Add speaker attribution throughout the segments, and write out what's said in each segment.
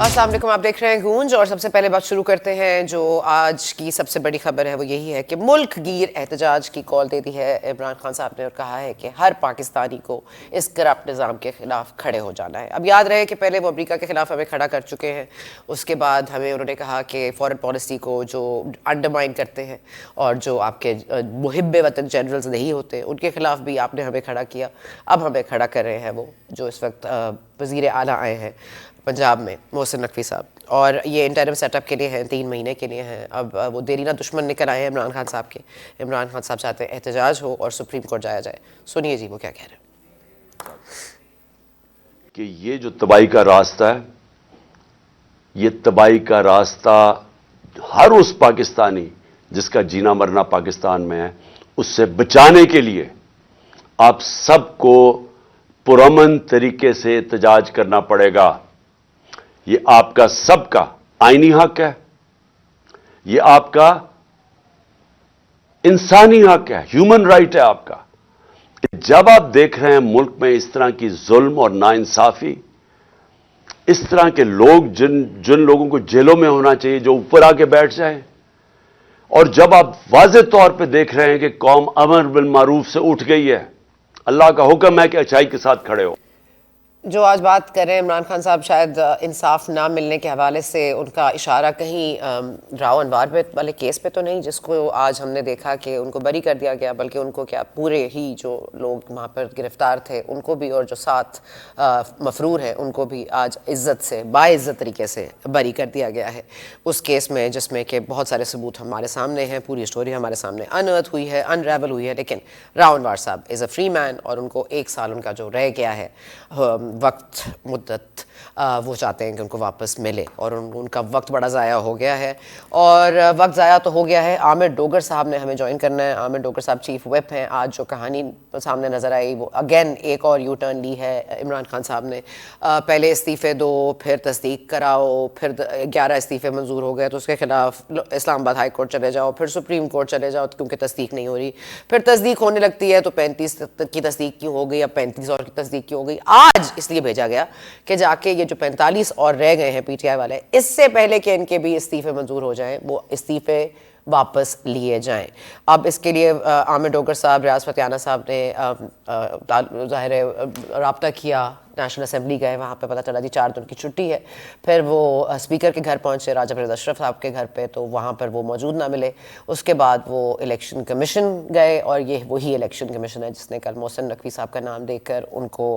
Speaker 1: अस्सलाम वालेकुम, आप देख रहे हैं गूंज। और सबसे पहले बात शुरू करते हैं। जो आज की सबसे बड़ी खबर है वो यही है कि मुल्क गिर एहतजाज की कॉल दे दी है इमरान खान साहब ने और कहा है कि हर पाकिस्तानी को इस करप्ट निज़ाम के खिलाफ खड़े हो जाना है। अब याद रहे कि पहले वो अमेरिका के खिलाफ हमें खड़ा कर चुके हैं, उसके बाद हमें उन्होंने कहा कि फॉरेन पॉलिसी को जो अंडरमाइन करते हैं और जो आपके मुहिब वतन जनरल्स नहीं होते उनके खिलाफ भी आपने हमें खड़ा किया। अब हमें खड़ा कर रहे हैं वो जो इस वक्त वज़ीर आला आए हैं पंजाब में, मोहसिन नकवी साहब, और ये इंटरिम सेटअप के लिए हैं, 3 महीने के लिए हैं। अब वो देरीना दुश्मन निकल आए हैं इमरान खान साहब के। इमरान खान साहब चाहते हैं एहतजाज हो और सुप्रीम कोर्ट जाया जाए। सुनिए जी वो क्या कह रहे हैं।
Speaker 2: कि ये जो तबाही का रास्ता है, ये तबाही का रास्ता हर उस पाकिस्तानी जिसका जीना मरना पाकिस्तान में है, उससे बचाने के लिए आप सबको पुरअमन तरीके से एहतजाज करना पड़ेगा। ये आपका सबका आईनी हक है, ये आपका इंसानी हक है, ह्यूमन राइट है आपका। जब आप देख रहे हैं मुल्क में इस तरह की जुल्म और नाइंसाफी, इस तरह के लोग जिन लोगों को जेलों में होना चाहिए जो ऊपर आके बैठ जाएं, और जब आप वाज़ेह तौर पे देख रहे हैं कि कौम अमर बिल मारूफ से उठ गई है, अल्लाह का हुक्म है कि अच्छाई के साथ खड़े हो।
Speaker 1: जो आज बात कर रहे हैं इमरान खान साहब, शायद इंसाफ ना मिलने के हवाले से उनका इशारा कहीं राव अनवर वाले केस पे तो नहीं, जिसको आज हमने देखा कि उनको बरी कर दिया गया, बल्कि उनको क्या पूरे ही जो लोग वहाँ पर गिरफ्तार थे उनको भी, और जो 7 मफरूर हैं उनको भी आज इज़्ज़त से, बाइज़्ज़त तरीके से बरी कर दिया गया है उस केस में, जिसमें कि बहुत सारे सबूत हमारे सामने हैं, पूरी स्टोरी हमारे सामने अनअर्थ हुई है, अनरेवल हुई है। लेकिन राव अनवर साहब इज़ अ फ्री मैन और उनको 1 साल उनका जो रह गया है वक्त मुद्दत, वो चाहते हैं कि उनको वापस मिले, और उनका वक्त बड़ा ज़ाया हो गया है। और वक्त ज़ाया तो हो गया है। आमिर डोगर साहब ने हमें ज्वाइन करना है। आमिर डोगर साहब चीफ व्हिप हैं। आज जो कहानी सामने नज़र आई वो अगेन एक और यू टर्न ली है इमरान खान साहब ने। पहले इस्तीफ़े दो, फिर तस्दीक कराओ, फिर 11 इस्तीफ़े मंजूर हो गए तो उसके खिलाफ इस्लामाबाद हाई कोर्ट चले जाओ, फिर सुप्रीम कोर्ट चले जाओ क्योंकि तस्दीक नहीं हो रही, फिर तस्दीक होने लगती है तो 35 की तस्दीक क्यों हो गई, अब 35 और की तस्दीक क्यों हो गई। आज इसलिए भेजा गया कि जाके ये जो 45 और रह गए हैं पीटीआई वाले, इससे पहले कि इनके भी इस्तीफे मंजूर हो जाएं, वो इस्तीफे वापस लिए जाएं। अब इसके लिए आमिर डोगर साहब, रियाज फतियाना साहब ने ज़ाहिर है रब्ता किया, नेशनल असेंबली गए, वहाँ पे पता चला जी 4 दिन की छुट्टी है। फिर वो स्पीकर के घर पहुँचे, राजा फरीद अशरफ साहब के घर पे, तो वहाँ पर वो मौजूद ना मिले। उसके बाद वो इलेक्शन कमीशन गए, और ये वही इलेक्शन कमीशन है जिसने कल मोहसिन नकवी साहब का नाम देकर उनको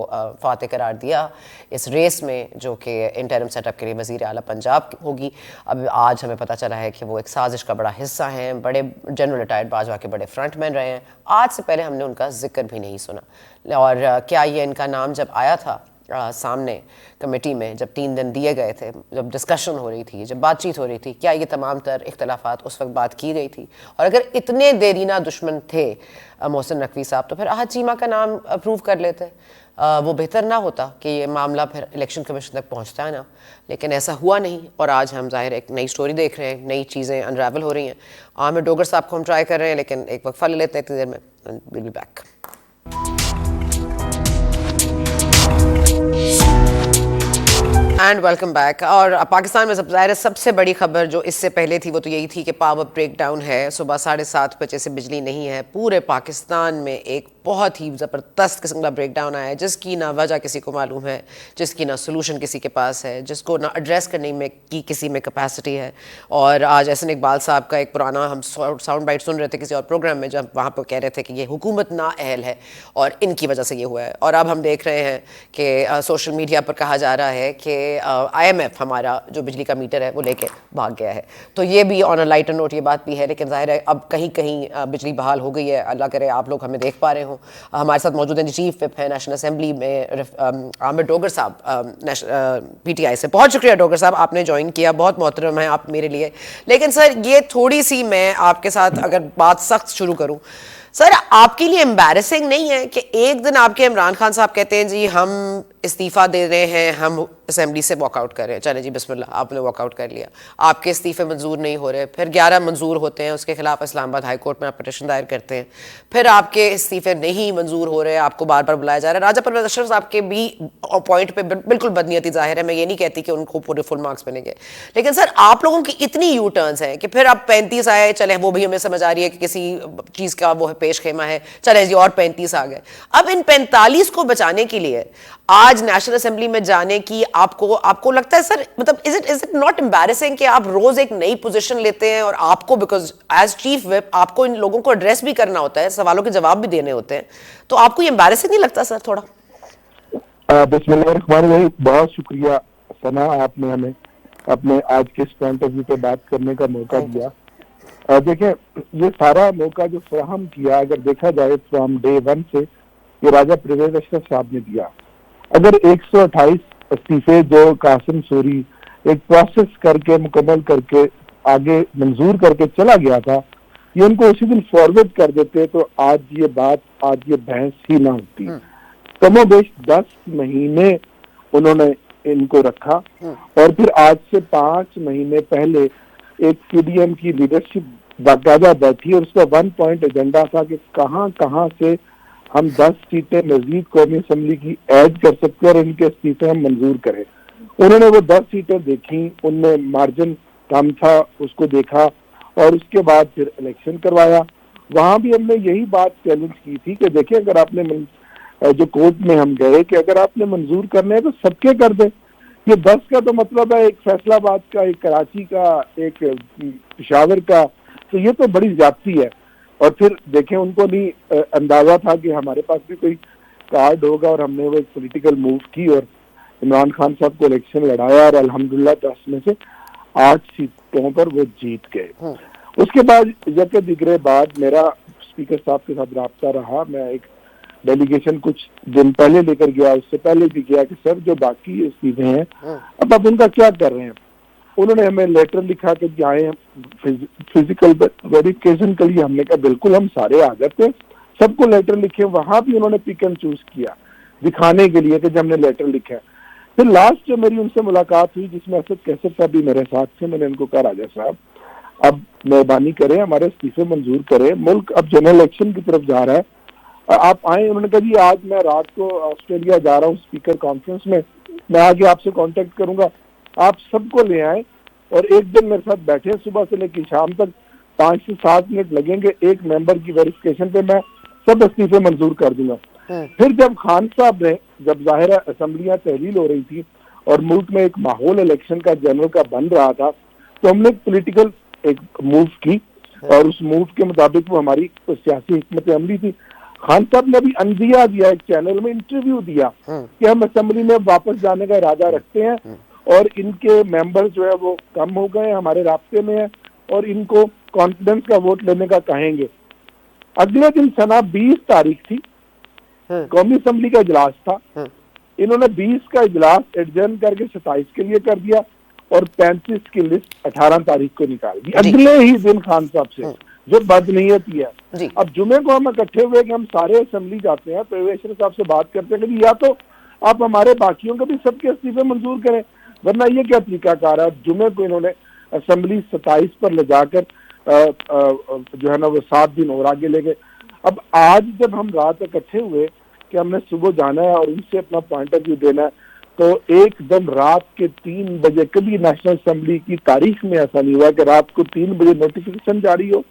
Speaker 1: फातह करार दिया इस रेस में, जो कि इंटरिम सेटअप के लिए वज़ीर आला पंजाब होगी। अब आज हमें पता चला है कि वो एक साजिश का बड़ा हिस्सा हैं, बड़े जनरल रिटायर्ड बाजवा के बड़े फ्रंटमैन रहे हैं। आज से पहले हमने उनका जिक्र भी नहीं सुना। और क्या ये इनका नाम जब आया था सामने कमेटी में, जब 3 दिन दिए गए थे, जब डिस्कशन हो रही थी, जब बातचीत हो रही थी, क्या ये तमाम तर इख्तलाफात उस वक्त बात की गई थी? और अगर इतने देरीना दुश्मन थे मोहसिन नकवी साहब, तो फिर आहद चीमा का नाम अप्रूव कर लेते। वो बेहतर ना होता कि ये मामला फिर इलेक्शन कमीशन तक पहुंचता है ना, लेकिन ऐसा हुआ नहीं। और आज हम ज़ाहिर एक नई स्टोरी देख रहे हैं, नई चीज़ें अनरावल हो रही हैं। आमिर डोगर साहब को हम ट्राई कर रहे हैं, लेकिन एक वक्फा ले लेते हैं इतनी देर में। Will be back. And welcome back. और पाकिस्तान में सबसे बड़ी खबर जो इससे पहले थी वो तो यही थी कि पावर ब्रेक डाउन है। सुबह 7:30 बजे से बिजली नहीं है। पूरे पाकिस्तान में एक बहुत ही ज़बरदस्त किस्म का ब्रेक डाउन आया है, जिसकी ना वजह किसी को मालूम है, जिसकी ना सोलूशन किसी के पास है, जिसको ना एड्रेस करने में की किसी में कैपेसिटी है। और आज एहसन इकबाल साहब का एक पुराना हम साउंड बाइट सुन रहे थे किसी और प्रोग्राम में, जब वहाँ पर कह रहे थे कि ये हुकूमत ना अहल है और इनकी वजह से ये हुआ है। और अब हम देख रहे हैं कि सोशल मीडिया पर कहा जा रहा है कि IMF हमारा जो बिजली का मीटर है वो लेके भाग गया है। तो ये भी ऑन अ लाइटर नोट ये बात भी है, लेकिन जाहिर है अब कहीं कहीं बिजली बहाल हो गई है। अल्लाह करे आप लोग हमें देख पा रहे हो। हमारे साथ मौजूद हैं चीफ व्हिप है नेशनल असेंबली में आमिर डोगर साहब, PTI से। बहुत शुक्रिया डोगर साहब, आपने ज्वाइन किया, बहुत मोहतरम है आप मेरे लिए। लेकिन सर ये थोड़ी सी मैं आपके साथ अगर बात सख्त शुरू करूँ, सर आपके लिए एम्बैरेसिंग नहीं है कि एक दिन आपके इमरान खान साहब कहते हैं जी हम इस्तीफा दे रहे हैं, हम असेंबली से वॉकआउट कर रहे हैं, चले जी बिस्मिल्लाह आपने वॉकआउट कर लिया, आपके इस्तीफे मंजूर नहीं हो रहे, फिर 11 मंजूर होते हैं, उसके खिलाफ इस्लामाबाद हाई कोर्ट में आप पिटिशन दायर करते हैं, फिर आपके इस्तीफे नहीं मंजूर हो रहे, आपको बार बार बुलाया जा रहा है। राजा परवेज अशरफ साहब के भी पॉइंट पे बिल्कुल बदनीयती जाहिर है, मैं ये नहीं कहती कि उनको पूरे फुल मार्क्स मिलेंगे, लेकिन सर आप लोगों की इतनी यू टर्न्स हैं कि फिर अब 35 आए, चले वो भी हमें समझ आ रही है कि किसी चीज का वो पेश खेमा है, चले जी और 35 आ गए। अब इन 45 को बचाने के लिए आज नेशनल असेंबली में जाने की आपको लगता है सर, मतलब इज इट नॉट एम्बैरेसिंग कि आप रोज एक नई पोजीशन लेते हैं और आपको बिकॉज एज चीफ व्हिप आपको इन लोगों को एड्रेस भी करना होता है, सवालों के जवाब भी देने होते हैं, तो आपको ये एम्बैरेसिंग नहीं लगता सर थोड़ा?
Speaker 3: बिस्मिल्लाहिर्रहमानिर्रहीम, बहुत शुक्रिया सना, आपने हमें अपने आज के इस पॉइंट ऑफ व्यू पे बात करने का मौका दिया। देखें, ये सारा मौका जो फराहम किया, अगर देखा जाए फ्रॉम डे वन से, ये राजा परवेज अशरफ साहब ने दिया। अगर 128 इस्तीफे जो कासिम सूरी एक प्रोसेस करके मुकम्मल करके आगे मंजूर करके चला गया था, ये उनको उसी दिन फॉरवर्ड कर देते तो आज ये बहस ही ना होती। कमोबेश 10 महीने उन्होंने इनको रखा और फिर आज से 5 महीने पहले एक पीडीएम की लीडरशिप बाकायदा बैठी और उसका 1 पॉइंट एजेंडा था कि कहां कहां से हम 10 सीटें मजीद कौमी असम्बली की ऐड कर सकते हैं और इनके इस्तीफे हम मंजूर करें। उन्होंने वो 10 सीटें देखी, उनमें मार्जिन कम था, उसको देखा और उसके बाद फिर इलेक्शन करवाया। वहां भी हमने यही बात चैलेंज की थी कि देखिए, अगर आपने जो कोर्ट में हम गए कि अगर आपने मंजूर करने हैं तो सबके कर दे। ये 10 का तो मतलब है एक फैसलाबाद का, एक कराची का, एक पेशावर का, तो ये तो बड़ी ज्यादती है। और फिर देखें, उनको नहीं अंदाजा था कि हमारे पास भी कोई कार्ड होगा और हमने वो एक पॉलिटिकल मूव की और इमरान खान साहब को इलेक्शन लड़ाया और अल्हम्दुलिल्लाह 10 में से 8 सीटों पर वो जीत गए। उसके बाद यके दिगरे बाद मेरा स्पीकर साहब के साथ राब्ता रहा। मैं एक डेलीगेशन कुछ दिन पहले लेकर गया, उससे पहले भी गया कि सर जो बाकी इस्तीफे हैं अब आप उनका क्या कर रहे हैं। उन्होंने हमें लेटर लिखा कि आए फिजिकल वेरिफिकेशन के लिए। हमने कहा बिल्कुल, हम सारे आ जाते हैं, सबको लेटर लिखे। वहां भी उन्होंने पिक एंड चूज किया दिखाने के लिए कि जब हमने लेटर लिखा है। फिर लास्ट जो मेरी उनसे मुलाकात हुई, जिसमें असद कैसर साहब भी मेरे साथ थे, मैंने उनको कहा राजा साहब अब मेहरबानी करें, हमारे इस्तीफे मंजूर करें, मुल्क अब जनरल इलेक्शन की तरफ जा रहा है, आप आए। उन्होंने कहा जी आज मैं रात को ऑस्ट्रेलिया जा रहा हूँ स्पीकर कॉन्फ्रेंस में, मैं आगे आपसे कांटेक्ट करूंगा, आप सबको ले आए और एक दिन मेरे साथ बैठे, सुबह से लेकर शाम तक 5 से 7 मिनट लगेंगे, एक मेंबर की वेरिफिकेशन पे मैं सब इस्तीफे मंजूर कर दूंगा। फिर जब खान साहब ने, जब जाहिर असेंबलियां तहलील हो रही थी और मुल्क में एक माहौल इलेक्शन का जनरल का बन रहा था, तो हमने पॉलिटिकल एक मूव की और उस मूव के मुताबिक वो हमारी सियासी हिकमत अमली थी। खान साहब ने भी अंदिया दिया, एक चैनल में इंटरव्यू दिया कि हम असेंबली में वापस जाने का इरादा रखते हैं और इनके मेंबर जो है वो कम हो गए, हमारे रास्ते में है और इनको कॉन्फिडेंस का वोट लेने का कहेंगे। अगले दिन सना 20 तारीख थी, कौमी असेंबली का इजलास था। इन्होंने 20 का इजलास एडजर्न करके 27 के लिए कर दिया और 35 की लिस्ट 18 तारीख को निकाल दी, अगले ही दिन खान साहब से, जो बदनीयती है। अब जुमे को हम इकट्ठे हुए कि हम सारे असेंबली जाते हैं, परवेज साहब से बात करते हैं कि या तो आप हमारे बाकियों के भी सबके इस्तीफे मंजूर करें, वरना ये क्या तरीकाकार है। जुमे को इन्होंने असेंबली 27 पर ले जाकर जो है ना वो 7 दिन और आगे ले गए। अब आज जब हम रात इकट्ठे हुए कि हमने सुबह जाना है और उनसे अपना पॉइंट ऑफ व्यू देना है, तो एकदम रात के 3 बजे, कभी नेशनल असेंबली की तारीख में ऐसा नहीं हुआ कि रात को 3 बजे नोटिफिकेशन जारी हो।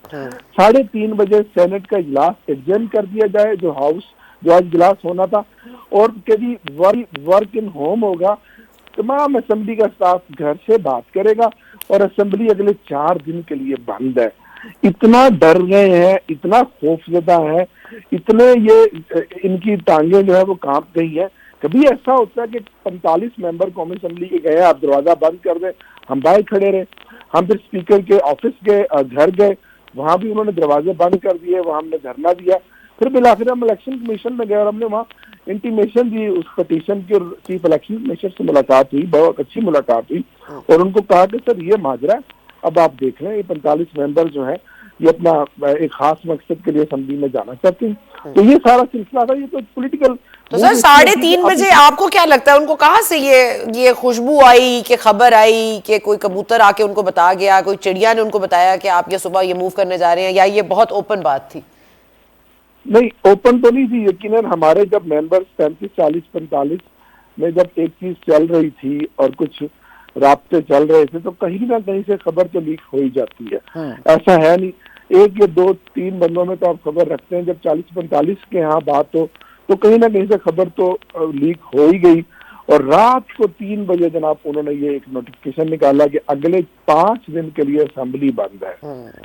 Speaker 3: 3:30 बजे सेनेट का इजलास एडजर्न कर दिया जाए, जो हाउस जो आज इजलास होना था, और कभी वर्क इन होम होगा, तमाम असेंबली का स्टाफ घर से बात करेगा और असेंबली अगले 4 दिन के लिए बंद है। इतना डर गए हैं, इतना खौफजदा है, इतने ये इनकी टांगे जो है वो कांप गई है। कभी ऐसा होता है कि 45 मेंबर कौमी असेंबली के गए, आप दरवाजा बंद कर दें, हम बाहर खड़े रहे। हम फिर स्पीकर के ऑफिस गए, घर गए, वहां भी उन्होंने दरवाजे बंद कर दिए, वहां हमने धरना दिया। फिर बिलाखिर हम इलेक्शन कमीशन में गए और हमने वहाँ इंटीमेशन दी उस पटिशन के, चीफ इलेक्शन कमीशनर से मुलाकात हुई, बहुत अच्छी मुलाकात हुई और उनको कहा कि सर ये माजरा है, अब आप देख लें, ये 45 मेंबर जो है ये अपना एक खास मकसद के लिए असेंबली में जाना चाहते हैं। तो ये सारा सिलसिला था, ये तो पॉलिटिकल।
Speaker 1: तो सर 3:30 बजे आपको क्या लगता है उनको कहाँ से ये खुशबू आई कि खबर आई कि कोई कबूतर आके उनको बता गया, कोई चिड़िया ने उनको बताया कि आप ये सुबह ये मूव करने जा रहे हैं, या ये बहुत ओपन बात थी?
Speaker 3: नहीं, ओपन तो नहीं थी। यकीनन हमारे जब मेंबर्स 35, 40, 45 में जब एक चीज चल रही थी और कुछ राब्ते चल रहे थे, तो कहीं ना कहीं से खबर तो लीक हो ही जाती है। ऐसा है नहीं एक या दो तीन बंदों में तो आप खबर रखते हैं। जब 40-45 के यहाँ बात हो तो कहीं ना कहीं से खबर तो लीक हो ही गई। और रात को 3 बजे जनाब उन्होंने ये एक नोटिफिकेशन निकाला कि अगले 5 दिन के लिए असेंबली बंद है।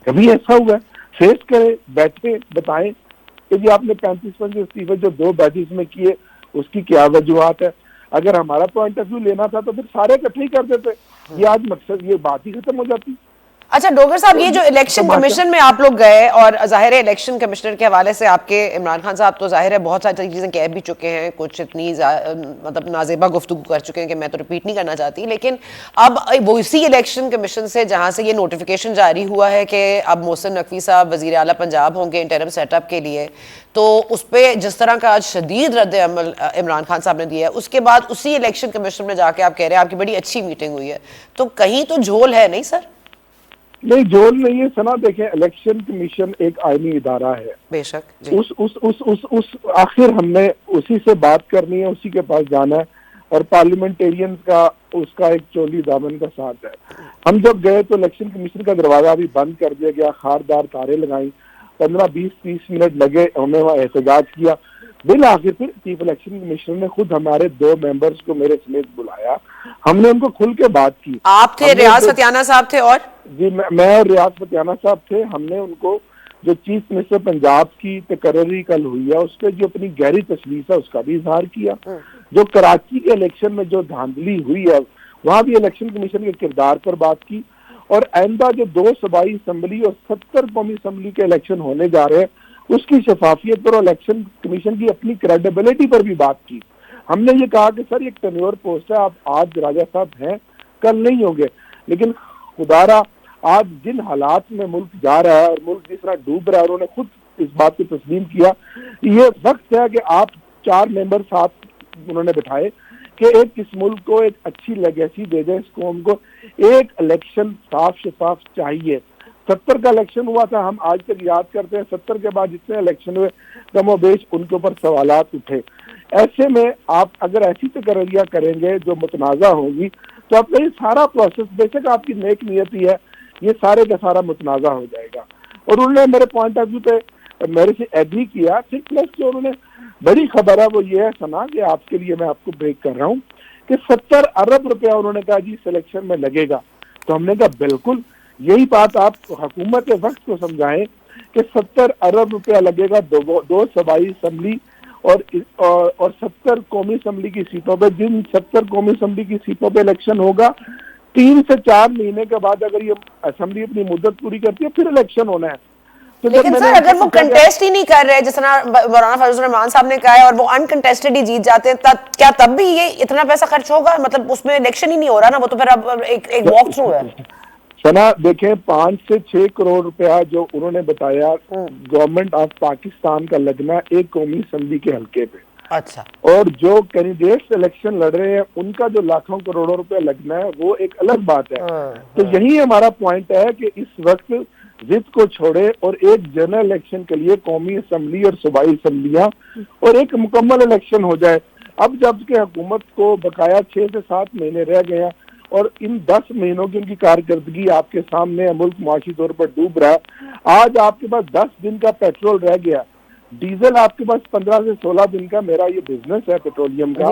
Speaker 3: कभी ऐसा हुआ है? फेस करें, बैठे, बताएं कि जी आपने 35 इस्तीफे जो 2 बैचेस में किए उसकी क्या वजूहत है। अगर हमारा पॉइंट ऑफ व्यू लेना था तो फिर सारे इकट्ठे ही कर देते, ये आज मकसद, ये बात ही खत्म हो जाती।
Speaker 1: अच्छा डोगर साहब, ये जो इलेक्शन कमीशन में आप लोग गए, और जाहिर है इलेक्शन कमिश्नर के हवाले से आपके इमरान खान साहब तो जाहिर है बहुत सारी चीजें कह भी चुके हैं, कुछ इतनी मतलब नाजेबा गुफ्तगू कर चुके हैं कि मैं तो रिपीट नहीं करना चाहती, लेकिन अब वो इसी इलेक्शन कमीशन से जहां से ये नोटिफिकेशन जारी हुआ है कि अब मोहसिन नकवी साहब वजीर आला पंजाब होंगे इंटरिम सेटअप के लिए, तो उस पर जिस तरह का आज शदीद रद्द अमल इमरान खान साहब ने दिया है, उसके बाद उसी इलेक्शन कमीशन में जाके आप कह रहे हैं आपकी बड़ी अच्छी मीटिंग हुई है, तो कहीं तो झोल है नहीं सर?
Speaker 3: नहीं, जोल नहीं है सना। देखें, इलेक्शन कमीशन एक आईनी इदारा है।
Speaker 1: बेशक जी।
Speaker 3: उस आखिर हमने उसी से बात करनी है, उसी के पास जाना है, और पार्लियामेंटेरियंस का उसका एक चोली दामन का साथ है। हम जब गए तो इलेक्शन कमीशन का दरवाजा भी बंद कर दिया गया, खारदार तारे लगाई, 15, 20, 30 मिनट लगे, हमने वहाँ एहतजाज किया। बिल आखिर फिर चीफ इलेक्शन कमिश्नर ने खुद हमारे 2 मेंबर्स को मेरे समेत बुलाया, हमने उनको खुल के बात की।
Speaker 1: आप थे, रियाज फतियाना साहब थे, और
Speaker 3: जी मैं और रियाज फतियाना साहब थे। हमने उनको जो चीफ मिनिस्टर पंजाब की तकर्री कल हुई है उस पर जो अपनी गहरी तशवीश है उसका भी इजहार किया। जो कराची के इलेक्शन में जो धांधली हुई है वहां भी इलेक्शन कमीशन के किरदार पर बात की, और आइंदा जो 2 सूबाई असम्बली और 70 कौमी असम्बली के इलेक्शन होने जा रहे हैं उसकी शफाफियत पर और इलेक्शन कमीशन की अपनी क्रेडिबिलिटी पर भी बात की। हमने ये कहा कि सर ये टेन्योर पोस्ट है, आप आज राजा साहब हैं, कल नहीं होंगे, लेकिन खुदारा आज जिन हालात में मुल्क जा रहा है और मुल्क जिस तरह डूब रहा है, उन्होंने खुद इस बात को तस्लीम किया। ये वक्त है कि आप 4 मेंबर साथ उन्होंने बिठाए कि एक इस मुल्क को एक अच्छी लेगेसी दे दें, इस कौम को एक इलेक्शन साफ शफाफ चाहिए। 70 का इलेक्शन हुआ था, हम आज तक याद करते हैं। 70 के बाद जितने इलेक्शन हुए कमोबेश उनके ऊपर सवालात उठे। ऐसे में आप अगर ऐसी तकर्रियां करेंगे जो मुतनाज़ा होगी तो आपका ये सारा प्रोसेस, बेशक आपकी नेक नियति है, ये सारे का सारा मुतनाज़ा हो जाएगा। और उन्होंने मेरे पॉइंट ऑफ व्यू पे मेरे से एग्री किया। फिर प्लस जो उन्होंने बड़ी खबर है वो ये है सना कि आपके लिए मैं आपको ब्रेक कर रहा हूँ कि 70 अरब रुपया उन्होंने कहा जी सिलेक्शन में लगेगा। तो हमने कहा बिल्कुल यही बात आप हुकूमत के वक्त को समझाएं कि 70 अरब रुपया लगेगा 2 सूबाई असम्बली और 70 कौमी असम्बली की सीटों पे। जिन 70 कौमी असम्बली की सीटों पे इलेक्शन होगा 3 से 4 महीने के बाद अगर ये असम्बली अपनी मुद्दत पूरी करती है फिर इलेक्शन होना है। तो
Speaker 1: लेकिन सर अगर वो कंटेस्ट ही नहीं कर रहे, जिस तरह मौलाना फजल रहमान साहब ने कहा है, और वो अनकंटेस्टेड ही जीत जाते हैं, तब भी ये इतना पैसा खर्च होगा? मतलब उसमें इलेक्शन ही नहीं हो रहा ना, वो तो फिर अब एक वॉक थ्रू है।
Speaker 3: सना देखें, 5 से 6 करोड़ रुपया जो उन्होंने बताया गवर्नमेंट ऑफ पाकिस्तान का लगना एक कौमी असम्बली के हल्के पे।
Speaker 1: अच्छा। और
Speaker 3: जो कैंडिडेट्स इलेक्शन लड़ रहे हैं उनका जो लाखों करोड़ों रुपया लगना है वो एक अलग बात है। तो यही हमारा पॉइंट है कि इस वक्त जिद को छोड़े और एक जनरल इलेक्शन के लिए कौमी असम्बली और सूबाई असम्बलियां और एक मुकम्मल इलेक्शन हो जाए। अब जब के हुकूमत को बकाया 6 से 7 महीने रह गए हैं और इन 10 महीनों की उनकी कारकर्दगी आपके सामने है, मुल्क मुआशी तौर पर डूब रहा है। आज आपके पास 10 दिन का पेट्रोल रह गया, डीजल आपके पास 15 से 16 दिन का, मेरा ये बिजनेस है पेट्रोलियम का,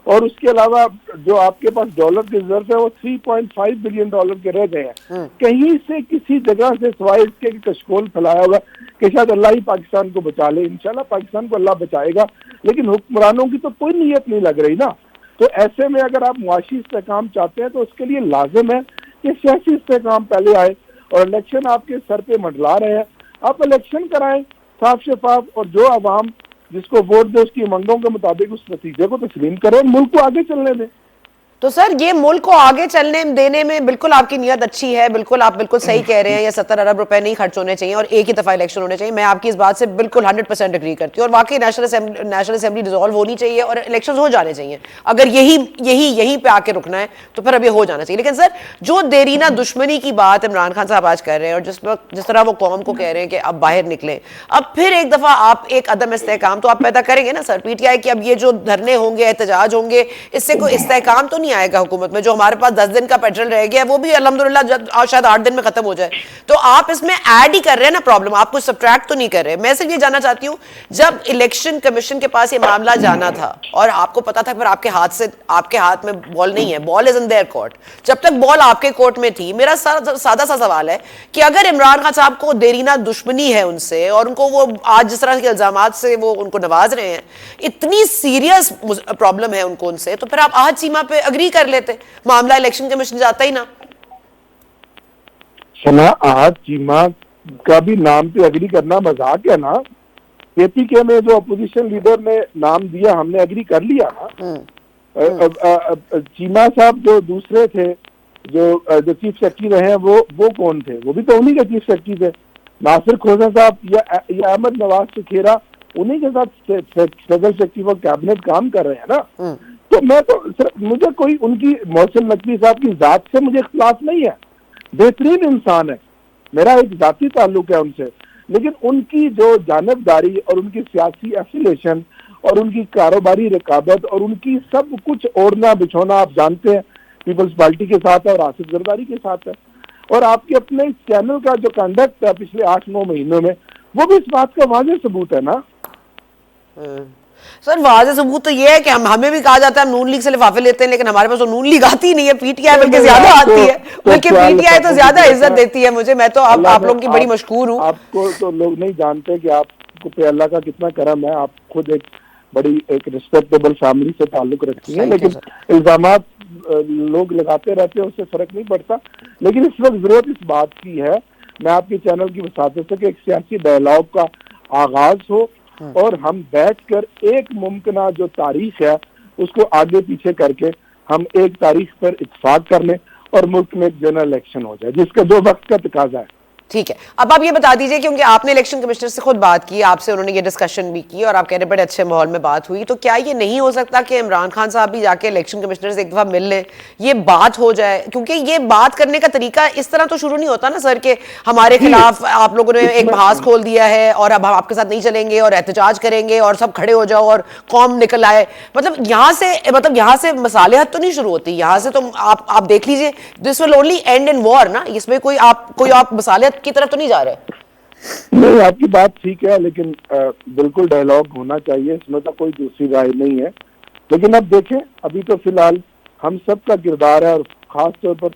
Speaker 3: और उसके अलावा जो आपके पास डॉलर के रिजर्व है वो 3.5 बिलियन डॉलर के रह गए हैं। कहीं से किसी जगह से सिवाय इसके कशकोल फैलाया हुआ कि शायद अल्लाह ही पाकिस्तान को बचा ले। इंशाल्लाह पाकिस्तान को अल्लाह बचाएगा, लेकिन हुक्मरानों की तो कोई नीयत नहीं लग रही ना। तो ऐसे में अगर आप मुआशी इस्तेहकाम चाहते हैं तो उसके लिए लाजिम है कि सियासी इस्तेहकाम पहले आए, और इलेक्शन आपके सर पे मंडला रहे हैं, आप इलेक्शन कराएं साफ शफाफ, और जो अवाम जिसको वोट दे उसकी मंगों के मुताबिक उस नतीजे को तस्लीम करें, मुल्क को आगे चलने दें।
Speaker 1: तो सर ये मुल्क को आगे चलने देने में बिल्कुल आपकी नीयत अच्छी है, बिल्कुल आप बिल्कुल सही कह रहे हैं, ये 70 अरब रुपए नहीं खर्च होने चाहिए और एक ही दफा इलेक्शन होने चाहिए। मैं आपकी इस बात से बिल्कुल 100% एग्री करती हूँ और वाकई नेशनल असेंबली डिसॉल्व होनी चाहिए और इलेक्शन हो जाने चाहिए। अगर यहीं पे आके रुकना है तो फिर अब ये हो जाना चाहिए। लेकिन सर जो देरीना दुश्मनी की बात इमरान खान साहब आज कर रहे हैं और जिस तरह वो कौम को कह रहे हैं कि अब बाहर निकले, अब फिर एक दफा आप एक अदम इस्तेहकाम तो आप पैदा करेंगे ना सर। पीटीआई के अब ये जो धरने होंगे, एहतजाज होंगे, इससे कोई इस्तेहकाम तो नहीं आएगा हुकूमत में। जो हमारे पास 10 दिन का पेट्रोल रह गया वो भी अल्हम्दुलिल्लाह शायद 8 दिन में खत्म हो जाए। तो आप इसमें ऐड ही कर रहे हैं ना प्रॉब्लम, आप कुछ सब्ट्रैक्ट तो नहीं कर रहे। मैं सिर्फ ये जानना चाहती हूँ, जब इलेक्शन कमीशन के पास ये मामला जाना था और आपको पता था फिर आपके हाथ में बॉल नहीं है, ball is in their court, जब तक बॉल आपके कोर्ट में थी, मेरा सादा सा सवाल है कि अगर इमरान खान साहब को देरीना दुश्मनी है उनसे और उनको वो आज जिस तरह के इल्जामात से वो उनको नवाज रहे हैं, इतनी सीरियस प्रॉब्लम है उनको उनसे, तो फिर आप आहद सीमा पे अग्री कर लेते, मामला इलेक्शन कमीशन जाता ही ना।
Speaker 3: सना, आहद चीमा का भी नाम पे अग्री करना मजाक है ना। केपीके में जो अपोजिशन लीडर ने नाम दिया हमने अग्री कर लिया ना। चीमा साहब जो दूसरे थे जो चीफ सेक्रेटरी रहे हैं वो कौन थे? वो भी तो उन्हीं के चीफ सेक्रेटरी थे। नासिर खोजा साहब या अहमद नवाज शेखेरा उन्हीं के साथ फेडरल सेक्रेटरी फॉर कैबिनेट काम कर रहे हैं ना। तो मैं तो सिर्फ मुझे कोई उनकी मोहसिन नकवी साहब की जात से मुझे इख्तिलाफ नहीं है, बेहतरीन इंसान है, मेरा एक जाती ताल्लुक है उनसे। लेकिन उनकी जो जानबदारी और उनकी सियासी एफिलेशन और उनकी कारोबारी रकाबत और उनकी सब कुछ ओढ़ना बिछोना आप जानते हैं पीपल्स पार्टी के साथ है और आसिफ जरदारी के साथ है। और आपके अपने इस चैनल का जो कंडक्ट है पिछले 8-9 महीनों में वो भी इस बात का वाज़ेह सबूत है ना।
Speaker 1: सर वाज़ेह सबूत तो ये है कि हमें भी कहा जाता है हम नून लीग से लिफाफे लेते हैं, लेकिन हमारे पास तो नून लीग आती नहीं है, पीटीआई बल्कि ज्यादा आती है, बल्कि पीटीआई तो ज्यादा इज्जत देती है मुझे। मैं तो आप लोगों की बड़ी मशहूर हूँ।
Speaker 3: आपको तो लोग नहीं जानते कि आपको पे अल्लाह का कितना करम है। आप खुद एक बड़ी एक रिस्पेक्टेबल फैमिली से ताल्लुक रखती है, लेकिन इल्जामात लोग लगाते रहते हैं, उससे फर्क नहीं पड़ता। लेकिन इस वक्त जरूरत इस बात की है, मैं आपके चैनल की वसातत से, कि एक सियासी डायलॉग का आगाज हो और हम बैठकर एक मुमकिना जो तारीख है उसको आगे पीछे करके हम एक तारीख पर इत्तेफाक कर लें और मुल्क में एक जनरल इलेक्शन हो जाए जिसका जो वक्त का तकाजा है।
Speaker 1: ठीक है, अब आप ये बता दीजिए, क्योंकि आपने इलेक्शन कमिश्नर से खुद बात की, आपसे उन्होंने ये डिस्कशन भी की और आप कह रहे बड़े अच्छे माहौल में बात हुई, तो क्या ये नहीं हो सकता कि इमरान खान साहब भी जाके इलेक्शन कमिश्नर से एक दफा मिल लें, ये बात हो जाए? क्योंकि ये बात करने का तरीका इस तरह तो शुरू नहीं होता ना सर, कि हमारे खिलाफ आप लोगों ने एक बहास खोल दिया है और अब हम आपके साथ नहीं चलेंगे और एहतजाज करेंगे और सब खड़े हो जाओ और कौम निकल आए। मतलब यहाँ से मसालेहत तो नहीं शुरू होती, यहाँ से तो आप देख लीजिए, this will only and in war ना। इसमें कोई आप मसालेहत की तरफ तो नहीं जा रहे।
Speaker 3: नहीं, आपकी बात ठीक है, लेकिन बिल्कुल डायलॉग होना चाहिए, इसमें तो कोई दूसरी राय नहीं है। लेकिन अब देखें, अभी तो फिलहाल हम सब का किरदार है और खास तौर पर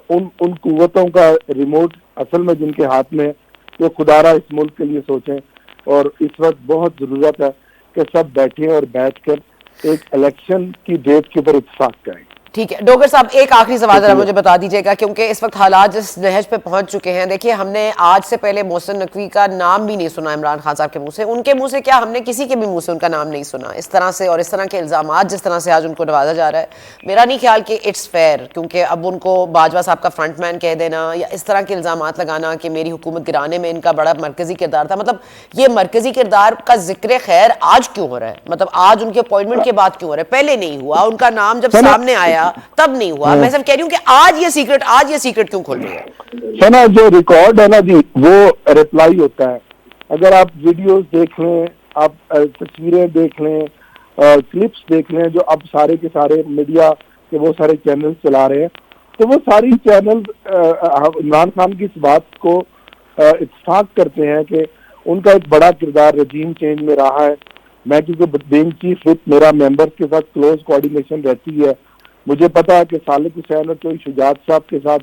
Speaker 3: उन कुव्वतों का रिमोट असल में जिनके हाथ में, जो खुदारा इस मुल्क के लिए सोचें। और इस वक्त बहुत जरूरत है कि सब बैठें और बैठकर एक इलेक्शन की डेट के ऊपर इत्तेफाक करें।
Speaker 1: ठीक है डॉक्टर साहब, एक आखिरी सवाल जरा मुझे बता दीजिएगा, क्योंकि इस वक्त हालात जिस नहज पे पहुंच चुके हैं। देखिए, हमने आज से पहले मोहसिन नकवी का नाम भी नहीं सुना इमरान खान साहब के मुंह से, उनके मुंह से क्या, हमने किसी के भी मुंह से उनका नाम नहीं सुना इस तरह से, और इस तरह के इल्जामात जिस तरह से आज उनको नवाजा जा रहा है, मेरा नहीं ख्याल कि इट्स फेयर। क्योंकि अब उनको बाजवा साहब का फ्रंटमैन कह देना या इस तरह के इल्जामात लगाना कि मेरी हुकूमत गिराने में इनका बड़ा मरकजी किरदार था, मतलब ये मरकजी किरदार का जिक्र खैर आज क्यों हो रहा है? मतलब आज उनके अपॉइंटमेंट के बाद क्यों हो रहा है? पहले नहीं हुआ, उनका नाम जब सामने आया तब नहीं हुआ। मैं सिर्फ कह रही हूँ कि आज ये सीक्रेट क्यों खोल रही है?
Speaker 3: सना, जो रिकॉर्ड है ना जी, वो रिप्लाई होता है। अगर आप वीडियोस देख लें, आप तस्वीरें देख लें, क्लिप्स देख लें, जो अब सारे के सारे मीडिया के वो सारे चैनल चला रहे हैं, तो वो सारी चैनल इमरान खान की इस बात को इत्तेफाक करते हैं कि उनका एक बड़ा किरदार रजीम चेंज में रहा है। मैं क्योंकि बीइंग चीफ विप मेरा मेंबर्स के साथ क्लोज कोऑर्डिनेशन रहती है, मुझे पता है कि सालिक हुसैन और चौधरी शुजात साहब के साथ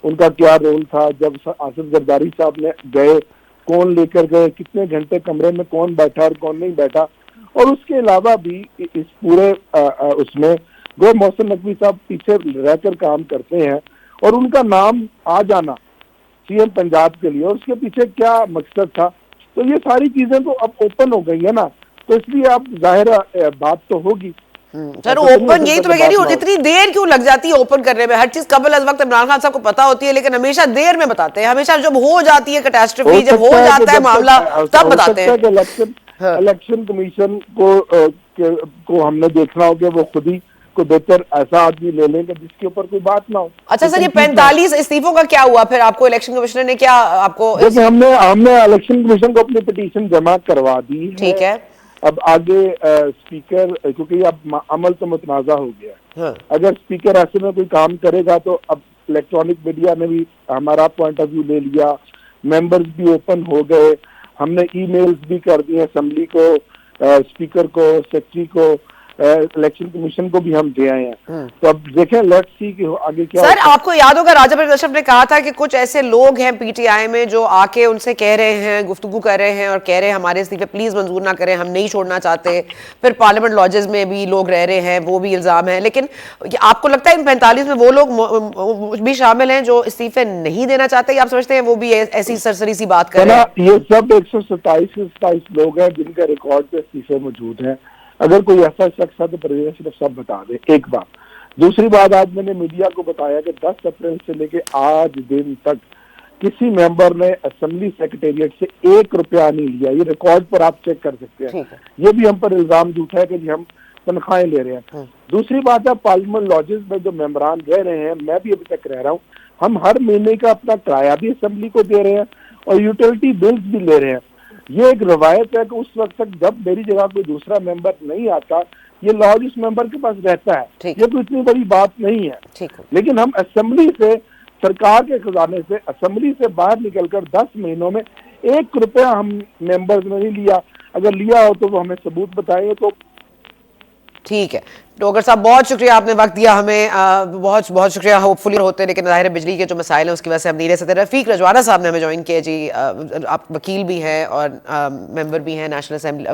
Speaker 3: उनका क्या रोल था। जब आसिफ जरदारी साहब ने गए, कौन लेकर गए, कितने घंटे कमरे में कौन बैठा और कौन नहीं बैठा। और उसके अलावा भी इस पूरे उसमें गो मोहसिन नकवी साहब पीछे रहकर काम करते हैं और उनका नाम आ जाना सीएम पंजाब के लिए, और उसके पीछे क्या मकसद था, तो ये सारी चीजें तो अब ओपन हो गई है ना, तो इसलिए अब जाहिर बात तो होगी।
Speaker 1: सर ओपन, यही तो मैं कह रही हूँ, इतनी देर क्यों लग जाती है ओपन करने में? हर चीज कबल अज वक्त इमरान खान साहब को पता होती है, लेकिन हमेशा देर में बताते हैं, हमेशा जब हो जाती है कैटास्ट्रोफी, जब हो जाता है मामला तब बताते हैं।
Speaker 3: इलेक्शन कमीशन को हमने देखना हो कि वो खुद ही को बेहतर ऐसा आदमी ले लेंगे जिसके ऊपर कोई बात ना हो।
Speaker 1: अच्छा सर, ये 45 इस्तीफों का क्या हुआ फिर? आपको इलेक्शन कमिश्नर ने क्या आपको?
Speaker 3: देखिए, हमने इलेक्शन कमीशन को अपनी पिटीशन जमा करवा दी है।
Speaker 1: ठीक है।
Speaker 3: अब आगे स्पीकर, क्योंकि अब अमल तो मुतनाज़ा हो गया।
Speaker 1: हाँ।
Speaker 3: अगर स्पीकर ऐसे में कोई काम करेगा तो अब इलेक्ट्रॉनिक मीडिया ने भी हमारा पॉइंट ऑफ व्यू ले लिया, मेंबर्स भी ओपन हो गए, हमने ईमेल्स भी कर दिए असेंबली को, स्पीकर को, सेक्रेटरी को, इलेक्शन कमीशन को भी हम दे आए हैं। तो अब देखें, लेट्स सी कि आगे क्या
Speaker 1: सर आपको याद होगा राजा परवेज अशरफ ने कहा था कि कुछ ऐसे लोग हैं पीटीआई में जो आके उनसे कह रहे हैं, गुफ्तगू कर रहे हैं और कह रहे हैं हमारे इस्तीफे प्लीज मंजूर ना करें, हम नहीं छोड़ना चाहते। फिर पार्लियामेंट लॉजेस में भी लोग रह रहे हैं, वो भी इल्जाम है। लेकिन आपको लगता है इन 45 में वो लोग भी शामिल हैं जो इस्तीफे नहीं देना चाहते, या आप समझते हैं वो भी ऐसी सरसरी सी बात कर रहे हैं?
Speaker 3: ये सब 127 लोग हैं जिनका रिकॉर्ड पे इस्तीफे मौजूद हैं। अगर कोई ऐसा शख्स है तो परवेज अशरफ सब बता दे, एक बात। दूसरी बात, आज मैंने मीडिया को बताया कि 10 अप्रैल से लेके आज दिन तक किसी मेंबर ने असेंबली सेक्रेटेरिएट से 1 रुपया नहीं लिया। ये रिकॉर्ड पर आप चेक कर सकते हैं। ये भी हम पर इल्जाम झूठा है कि जी हम तनख्वाहें ले रहे हैं। दूसरी बात है, पार्लियामेंट लॉजेस में जो मेंबरान रह रहे हैं, मैं भी अभी तक रह रहा हूँ, हम हर महीने का अपना किराया भी असेंबली को दे रहे हैं और यूटिलिटी बिल्स भी ले रहे हैं। ये एक रवायत है कि उस वक्त तक जब मेरी जगह कोई दूसरा मेंबर नहीं आता, ये लॉज उस मेंबर के पास रहता है। ये तो इतनी बड़ी बात नहीं है। लेकिन हम असेंबली से, सरकार के खजाने से, असेंबली से बाहर निकलकर 10 महीनों में 1 रुपया हम मेंबर्स ने नहीं लिया। अगर लिया हो तो वो हमें सबूत बताएंगे। तो
Speaker 1: ठीक है डॉक्टर साहब, बहुत शुक्रिया, आपने वक्त दिया हमें, बहुत बहुत शुक्रिया। होपफुली होते हैं, लेकिन ज़ाहिर है बिजली के जो मसाइल हैं उसकी वजह से हम नहीं रह सकते। रफ़ीक रजवाना साहब ने हमें ज्वाइन किया जी। आप वकील भी हैं और मेंबर भी हैं नेशनल असेंबली,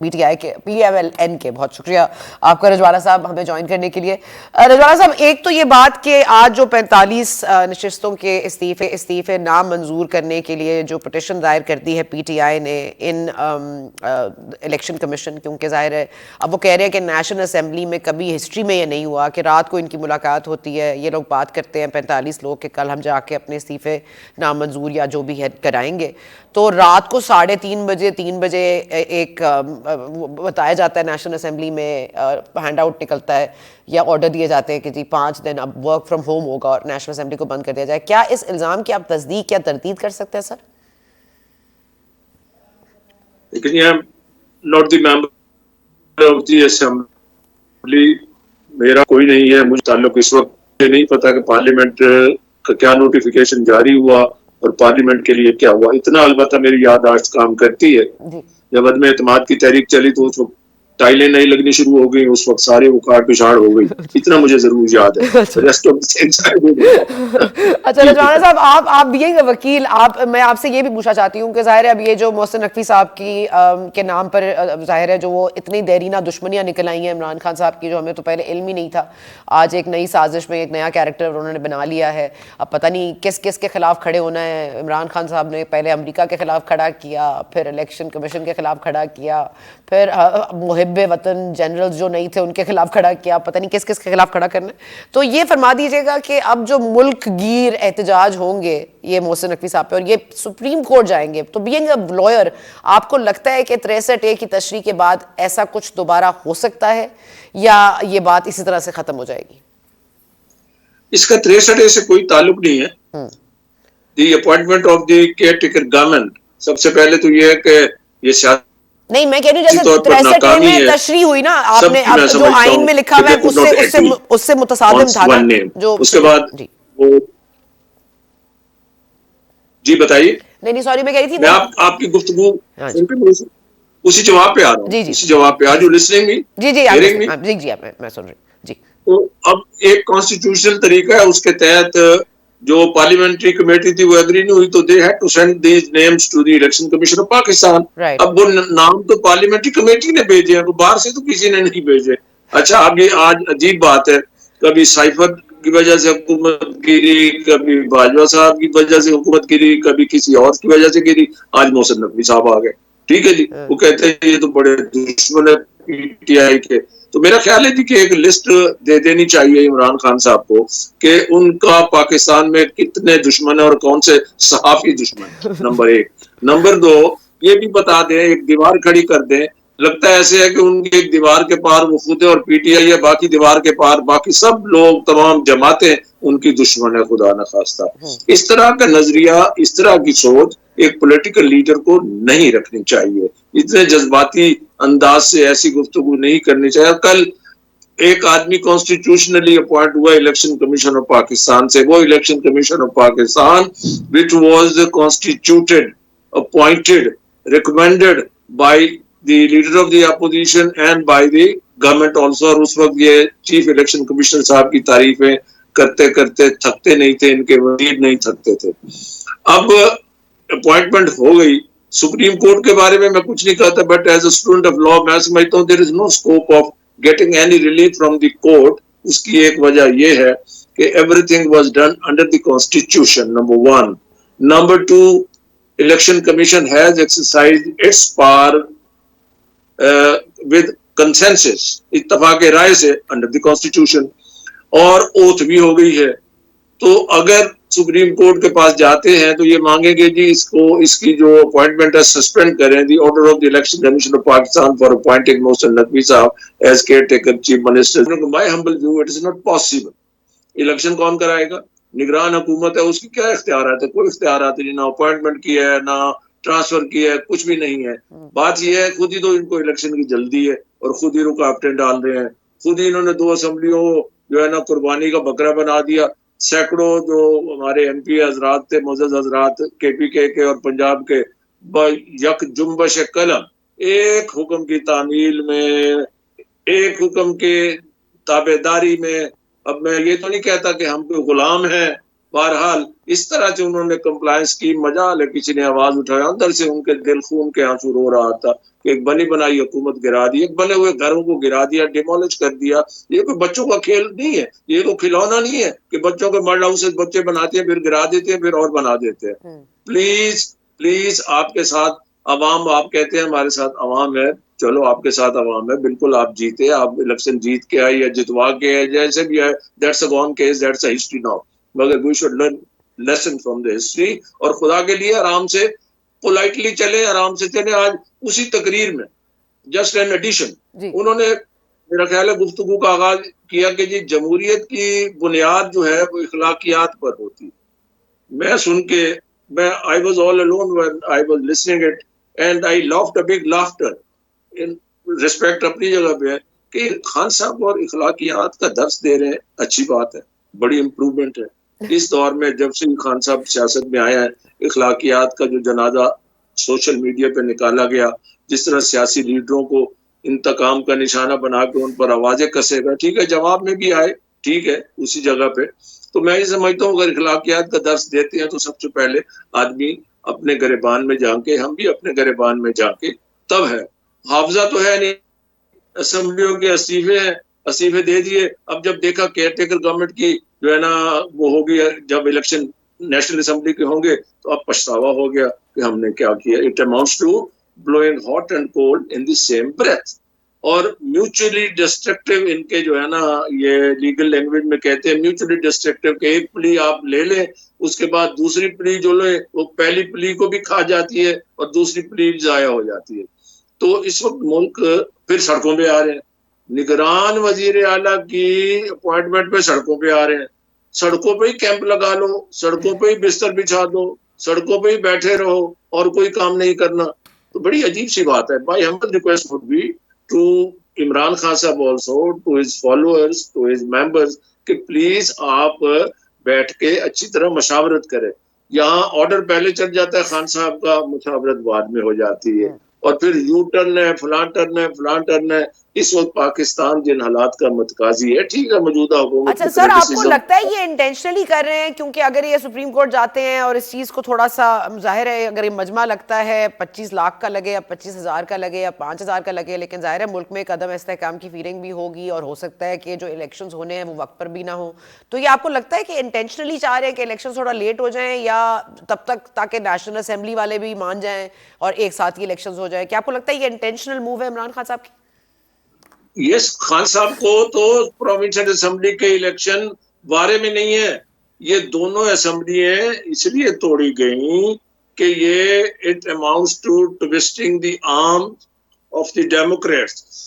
Speaker 1: पीटीआई के, PMLN के। बहुत शुक्रिया आपका रजवाना साहब हमें ज्वाइन करने के लिए। रजवाना साहब, एक तो ये बात कि आज जो 45 नशिस्तों के इस्तीफे नामंजूर करने के लिए जो पिटिशन दायर कर दी है PTI ने इन इलेक्शन कमीशन, क्योंकि ज़ाहिर है अब वो कह रहे हैं कि नेशनल असेंबली में कभी हिस्ट्री में ये नहीं हुआ कि रात को इनकी मुलाकात होती है, ये लोग बात करते हैं 45 लोग के कल हम जाके अपने इस्तीफे नामंजूर या जो भी है कराएंगे। तो रात को 3:30 बजे एक बताया जाता है नेशनल असेंबली में हैंड आउट निकलता है या ऑर्डर दिए जाते हैं कि जी 5 दिन अब वर्क फ्रॉम होम होगा और नेशनल असेंबली को बंद कर दिया जाए। क्या इस इल्ज़ाम की आप तस्दीक या तरदीद कर सकते हैं sir?
Speaker 4: Not the member of the assembly, मेरा कोई नहीं है, मुझे ताल्लुक इस वक्त नहीं पता कि पार्लियामेंट का क्या नोटिफिकेशन जारी हुआ और पार्लियामेंट के लिए क्या हुआ। इतना अलबत्ता मेरी याददाश्त काम करती है, जब अदम एतमाद की तहरीक चली तो उस वक्त टाइलें नहीं लगनी शुरू हो गई, उस वक्त सारे उखाड़ पिछाड़ हो गई। इतना मुझे जरूर याद है। रेस्ट ऑफ
Speaker 1: अच्छा रजवाना साहब, आप भी एक वकील, मैं आपसे ये भी पूछना चाहती हूँ कि जाहिर है अब ये जो मोहसिन नकवी साहब की के नाम पर जाहिर है जो वो इतनी देरीना दुश्मनियां निकल आई हैं इमरान खान साहब की, जो हमें तो पहले इल्म ही नहीं था। आज एक नई साजिश में एक नया कैरेक्टर उन्होंने बना लिया है। अब पता नहीं किस किस के खिलाफ खड़े होना है। इमरान खान साहब ने पहले अमेरिका के खिलाफ खड़ा किया, फिर इलेक्शन कमीशन के खिलाफ खड़ा किया, फिर मुहिब्बे वतन जनरल जो नहीं थे उनके खिलाफ खड़ा किया, पता नहीं किस किस के खिलाफ खड़ा करना है। तो ये फरमा दीजिएगा कि अब जो मुल्क गिर एहतजाज होंगे ये मोहसिन नकवी साहब पे और ये सुप्रीम कोर्ट जाएंगे, तो बीइंग अ लॉयर आपको लगता है कि 63A की तशरीह के बाद ऐसा कुछ दोबारा हो सकता है या ये बात इसी तरह से खत्म हो जाएगी?
Speaker 4: इसका 63A से कोई ताल्लुक नहीं है। The appointment of the caretaker government, सबसे पहले तो ये है कि ये
Speaker 1: नहीं, मैं कह रही हूँ जैसे 63A में तशरीह हुई ना, आपने अब जो आइन में लिखा हुआ है उससे मुतसादिम था ना, जो
Speaker 4: उसके बाद वो जी बताइए।
Speaker 1: नहीं सॉरी, मैं कह रही थी
Speaker 4: मैं आपकी गुफ्तगू उसी जवाब पे आ रहा हूँ। उसी जवाब पे आज लिसनिंग मी
Speaker 1: जी मैं सुन रही जी।
Speaker 4: तो अब एक कॉन्स्टिट्यूशनल तरीका है, उसके तहत जो पार्लियामेंट्री कमेटी थी वो एग्री नहीं हुई तो they had to send these names to the election commission of Pakistan. अब वो नाम तो पार्लियामेंट्री कमेटी ने भेजे हैं, वो बाहर से तो किसी ने नहीं भेजे। अच्छा, अब ये आज अजीब बात है, कभी साइफर की वजह से हुकूमत गिरी, कभी बाजवा साहब की वजह से हुकूमत गिरी, कभी किसी और की वजह से गिरी, आज मोहसिन नकवी साहब आ गए। ठीक है जी, वो कहते हैं ये तो बड़े दुश्मन है पीटीआई के। तो मेरा ख्याल है जी कि एक लिस्ट दे देनी चाहिए इमरान खान साहब को कि उनका पाकिस्तान में कितने दुश्मन है और कौन से सहाफी दुश्मन है, नंबर 1। नंबर 2, ये भी बता दें, एक दीवार खड़ी कर दें। लगता है ऐसे है कि उनकी एक दीवार के पार वो खुद है और पीटीआई है, बाकी दीवार के पार बाकी सब लोग, तमाम जमातें उनकी दुश्मन है, खुदा न खास्ता। इस तरह का नजरिया, इस तरह की सोच एक पॉलिटिकल लीडर को नहीं रखनी चाहिए। इतने जज्बाती अंदाज से ऐसी गुफ्तगू नहीं करनी चाहिए। कल एक आदमी कॉन्स्टिट्यूशनली अपॉइंट हुआ इलेक्शन कमीशन ऑफ पाकिस्तान से, वो election commission of Pakistan which was constituted, appointed, recommended by the leader of the opposition and by the government also. और उस वक्त ये चीफ इलेक्शन कमिश्नर साहब की तारीफें करते करते थकते नहीं थे, इनके वजीर नहीं थकते थे। अब अपॉइंटमेंट हो गई। सुप्रीम कोर्ट के बारे में मैं कुछ नहीं कहता, but as a student of law मैं समझता हूँ there is no scope of getting any relief from the court. उसकी एक वजह यह है कि everything was done under the constitution, number 1। Number 2, election commission has exercised its power with consensus, इत्तफाक राय से, अंडर द कॉन्स्टिट्यूशन, और ओथ भी हो गई है। तो अगर सुप्रीम कोर्ट के पास जाते हैं तो ये मांगेंगे जी इसको, इसकी जो अपॉइंटमेंट है सस्पेंड करें, the order of the election commission of Pakistan for appointing Mohsin Naqvi साहब as caretaker chief minister. My humble view, it is not possible. Election कौन कराएगा? निगरान हुकूमत है, उसकी क्या इख्तियार है? कोई इख्तियार नहीं, ना अपॉइंटमेंट की है, ना ट्रांसफर की है, कुछ भी नहीं है। बात यह है खुद ही तो इनको इलेक्शन की जल्दी है और खुद ही रुकावटें डाल रहे हैं। खुद ही इन्होंने 2 असेंबलियों जो है ना कुर्बानी का बकरा बना दिया। सैकड़ों जो हमारे एमपी हजरात थे, मोअज़्ज़ज़ हजरात केपीके के और पंजाब के, यक जुम्बश कलम एक हुक्म की तामील में, एक हुक्म के ताबेदारी में। अब मैं ये तो नहीं कहता कि हम कोई गुलाम हैं, बहरहाल इस तरह से उन्होंने कंप्लायंस की। मजाल है किसी ने आवाज उठाया, अंदर से उनके दिल खून के आंसू रो रहा था कि एक बनी बनाई हुकूमत गिरा दी, एक बने हुए घरों को गिरा दिया, डिमोलिश कर दिया। ये कोई बच्चों का खेल नहीं है, ये कोई खिलौना नहीं है कि बच्चों के मर्ड हाउसेस बच्चे बनाते हैं, फिर गिरा देते हैं, फिर और बना देते हैं। प्लीज प्लीज, आपके साथ अवाम, आप कहते हैं हमारे साथ अवाम है, चलो आपके साथ अवाम है, बिल्कुल आप जीते, आप इलेक्शन जीत के आए या जितवा के आए, जैसे भी है, that's a gone case, that's a history now. मगर we should learn lesson from the history और खुदा के लिए आराम से पोलाइटली चले, आराम से चले। आज उसी तकरीर में जस्ट एन एडिशन उन्होंने मेरा ख्याल है गुफ्तगू का आगाज किया कि जी जमहूरियत की बुनियाद जो है वो इखलाकियात पर होती। मैं सुन के मैं I was all alone when I was listening it and I laughed a big laughter. In respect अपनी जगह पे है कि खान साहब और इखलाकियात का दर्स दे रहे हैं, अच्छी बात है, बड़ी इम्प्रूवमेंट है। इस दौर में जब से खान साहब सियासत में आया है, इखलाकियात का जो जनाजा सोशल मीडिया पे निकाला गया, जिस तरह सियासी लीडरों को इंतकाम का निशाना बना के उन पर आवाजें कसेगा, ठीक है, जवाब में भी आए, ठीक है, उसी जगह पे। तो मैं ये समझता हूँ अगर इखलाकियात का दर्स देते हैं तो सबसे पहले आदमी अपने गिरबान में जाके, हम भी अपने गिरबान में जाके, तब है। हाफजा तो है नहीं, असेंबलियों के असीफे हैं, असीफे दे दिए। अब जब देखा केयरटेकर गवर्नमेंट की जो है ना वो होगी, जब इलेक्शन नेशनल असेंबली के होंगे तो अब पछतावा हो गया कि हमने क्या किया। It amounts to blowing hot and cold in the same breath और म्यूचुअली डिस्ट्रक्टिव। इनके जो है ना ये लीगल लैंग्वेज में कहते हैं म्यूचुअली डिस्ट्रक्टिव के एक प्ली आप ले लें, उसके बाद दूसरी प्ली जो ले वो पहली प्ली को भी खा जाती है और दूसरी प्ली जाया हो जाती है। तो इस वक्त मुल्क फिर सड़कों पे आ रहे हैं, निगरान वजीर आला की अपॉइंटमेंट पे सड़कों पे आ रहे हैं। सड़कों पे ही कैंप लगा लो, सड़कों पे ही बिस्तर बिछा दो, सड़कों पे ही बैठे रहो और कोई काम नहीं करना। तो बड़ी अजीब सी बात है। My humble request would be to Imran Khan साहब also, to his followers, to his members कि प्लीज आप बैठ के अच्छी तरह मशावरत करें। यहाँ ऑर्डर पहले चल जाता है खान साहब का, मशावरत बाद में हो जाती है और फिर यू टर्न है, फलां टर्न है, फलां टर्न है। इस वक्त पाकिस्तान जिन हालात का मुतकाजी है, ठीक है, मौजूदा हुकूमत।
Speaker 1: अच्छा सर, आपको लगता है ये इंटेंशनली कर रहे हैं? क्योंकि अगर ये सुप्रीम कोर्ट जाते हैं और इस चीज को थोड़ा सा, जाहिर है अगर ये मजमा लगता है 25 लाख का लगे या 25,000 का लगे या 5,000 का लगे, लेकिन जाहिर है मुल्क में कदम इस्तेहकाम की फीलिंग भी होगी और हो सकता है कि जो इलेक्शंस होने हैं वो वक्त पर भी ना हो। तो ये आपको लगता है कि इंटेंशनली चाह रहे हैं कि इलेक्शन थोड़ा लेट हो जाए या तब तक ताकि नेशनल असेंबली वाले भी मान जाएं और एक साथ ही इलेक्शन हो जाए? क्या आपको लगता है ये इंटेंशनल मूव है इमरान खान साहब की?
Speaker 4: ये खान साहब को तो प्रोविंशियल असेंबली के इलेक्शन बारे में नहीं है, ये दोनों असेंबलियां इसलिए तोड़ी गई कि ये it amounts to twisting the arm of the democrats.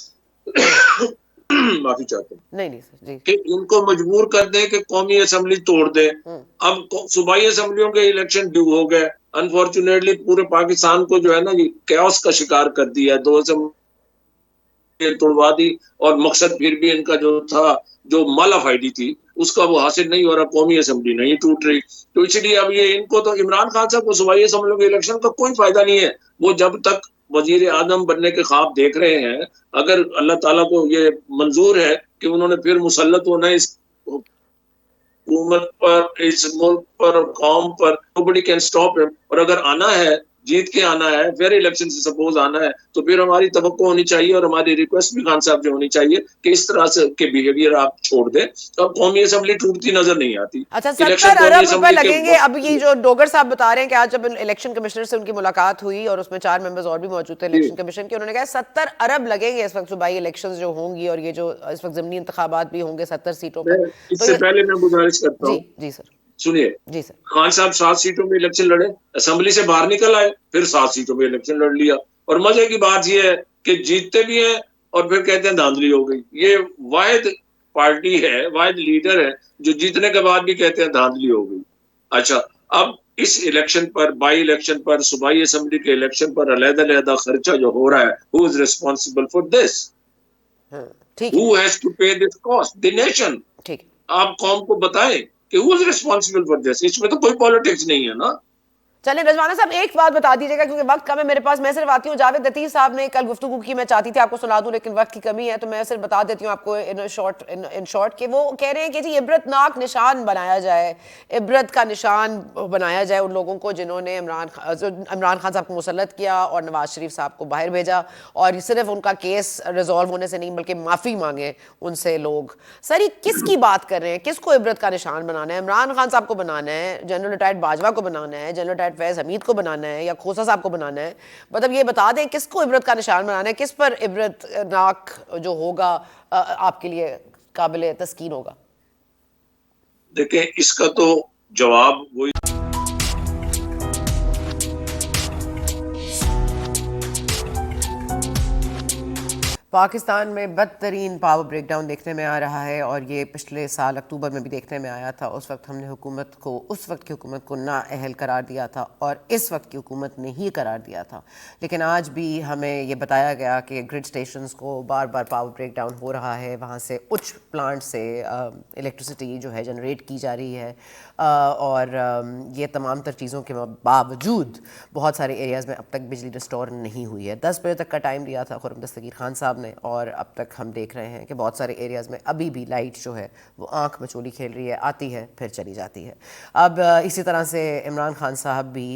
Speaker 4: माफी चाहते हैं,
Speaker 1: नहीं सर जी,
Speaker 4: कि इनको मजबूर कर दें कि कौमी असेंबली तोड़ दे। अब सूबाई असेंबलियों के इलेक्शन ड्यू हो गए, अनफॉर्चुनेटली पूरे पाकिस्तान को जो है ना ये कैओस का शिकार कर दिया, 2 असेंबली तोड़वा दी और मकसद फिर भी इनका जो था, जो मालाफाइडी थी उसका वो हासिल नहीं हो रहा, कौमी असेंबली नहीं टूट रही। तो इसलिए अब ये इनको तो इमरान खान साहब को सूबाई असेंबलियों के इलेक्शन का कोई फायदा नहीं है। वो जब तक वजीर आजम बनने के ख्वाब देख रहे हैं, अगर अल्लाह ताला को ये मंजूर है कि उन्होंने फिर मुसल्लत होना इस हुकूमत पर, इस मुल्क पर और कौम पर, नोबडी कैन स्टॉप हिम। और अगर आना है, जीत के आना है, फेयर इलेक्शन से सपोज आना है, तो फिर हमारी तवक्को होनी चाहिए और हमारी रिक्वेस्ट भी खान साहब से होनी चाहिए कि इस तरह से के बिहेवियर आप छोड़ दें। तो अब कौमी असेंबली टूटती नजर नहीं आती।
Speaker 1: अच्छा, 70 अरब रुपए लगेंगे। अब ये जो डोगर साहब बता रहे हैं कि आज जब इलेक्शन कमिश्नर से उनकी मुलाकात हुई और उसमें 4 मेंबर्स और भी मौजूद थे इलेक्शन कमीशन के, उन्होंने कहा 70 अरब लगेंगे इस वक्त सूबाई इलेक्शंस जो होंगी और ये जो इस वक्त ज़मीनी इंतखाबात भी होंगे 70 सीटों पर।
Speaker 4: इससे पहले मैं गुजारिश करता हूँ,
Speaker 1: जी सर,
Speaker 4: सुनिए
Speaker 1: जी सर,
Speaker 4: खान साहब 7 सीटों में इलेक्शन लड़े, असेंबली से बाहर निकल आए, फिर 7 सीटों में इलेक्शन लड़ लिया। और मजे की बात यह है कि जीतते भी हैं और फिर कहते हैं धांधली हो गई। ये वाहिद पार्टी है, वाहिद लीडर है जो जीतने के बाद भी कहते हैं धांधली हो गई। अच्छा, अब इस इलेक्शन पर, बाई इलेक्शन पर, सूबाई असेंबली के इलेक्शन पर अलग-अलग खर्चा जो हो रहा है, who is responsible for this? Who has to pay this cost? The nation.
Speaker 1: ठीक,
Speaker 4: आप कौम को बताएं कि who is responsible for this. इसमें तो कोई पॉलिटिक्स नहीं है ना।
Speaker 1: चलिए रजवाना साहब एक बात बता दीजिएगा क्योंकि वक्त कम है मेरे पास। मैं सिर्फ आती हूँ, जावेद लतीफ साहब ने कल गुफ्तगू की, मैं चाहती थी आपको सुना दूं लेकिन वक्त की कमी है, तो मैं सिर्फ बता देती हूँ आपको इन शॉर्ट कि वो कह रहे हैं कि जी इबरतनाक निशान बनाया जाए, इबरत का निशान बनाया जाए उन लोगों को जिन्होंने इमरान खान साहब को मुसल्लत किया और नवाज शरीफ साहब को बाहर भेजा, और सिर्फ उनका केस रिजॉल्व होने से नहीं बल्कि माफ़ी मांगे उनसे लोग। सर ये किसकी बात कर रहे हैं? किसको इबरत का निशान बनाना है? इमरान खान साहब को बनाना है, जनरल रिटायर्ड बाजवा को बनाना है, जनरल फैज हमीद को बनाना है, या खोसा साहब को बनाना है? मतलब ये बता दें किसको इबरत का निशान बनाना है, किस पर इबरतनाक जो होगा आपके लिए काबिल तस्कीन होगा?
Speaker 4: देखिए इसका तो जवाब वही
Speaker 1: पाकिस्तान में बदतरीन पावर ब्रेकडाउन देखने में आ रहा है और ये पिछले साल अक्टूबर में भी देखने में आया था। उस वक्त हमने उस वक्त की हुकूमत को नाअहल करार दिया था और इस वक्त की हुकूमत ने ही करार दिया था। लेकिन आज भी हमें ये बताया गया कि ग्रिड स्टेशंस को बार बार पावर ब्रेकडाउन हो रहा है, वहाँ से उच्च प्लांट से इलेक्ट्रिसिटी जो है जनरेट की जा रही है, और ये तमाम तर चीज़ों के बावजूद बहुत सारे एरियाज़ में अब तक बिजली रिस्टोर नहीं हुई है। 10 बजे तक का टाइम दिया था खुर्रम दस्तगीर खान साहब ने, और अब तक हम देख रहे हैं कि बहुत सारे एरियाज़ में अभी भी लाइट जो है वो आंख मचोली खेल रही है, आती है फिर चली जाती है। अब इसी तरह से इमरान खान साहब भी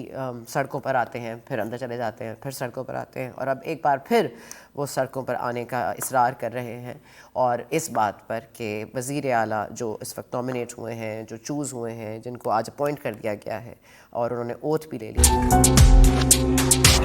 Speaker 1: सड़कों पर आते हैं, फिर अंदर चले जाते हैं, फिर सड़कों पर आते हैं, और अब एक बार फिर वो सड़कों पर आने का इसरार कर रहे हैं, और इस बात पर कि वज़ीर आला जो इस वक्त नॉमिनेट हुए हैं, जो चूज़ हुए हैं, जिनको आज अपॉइंट कर दिया गया है और उन्होंने ओथ भी ले ली।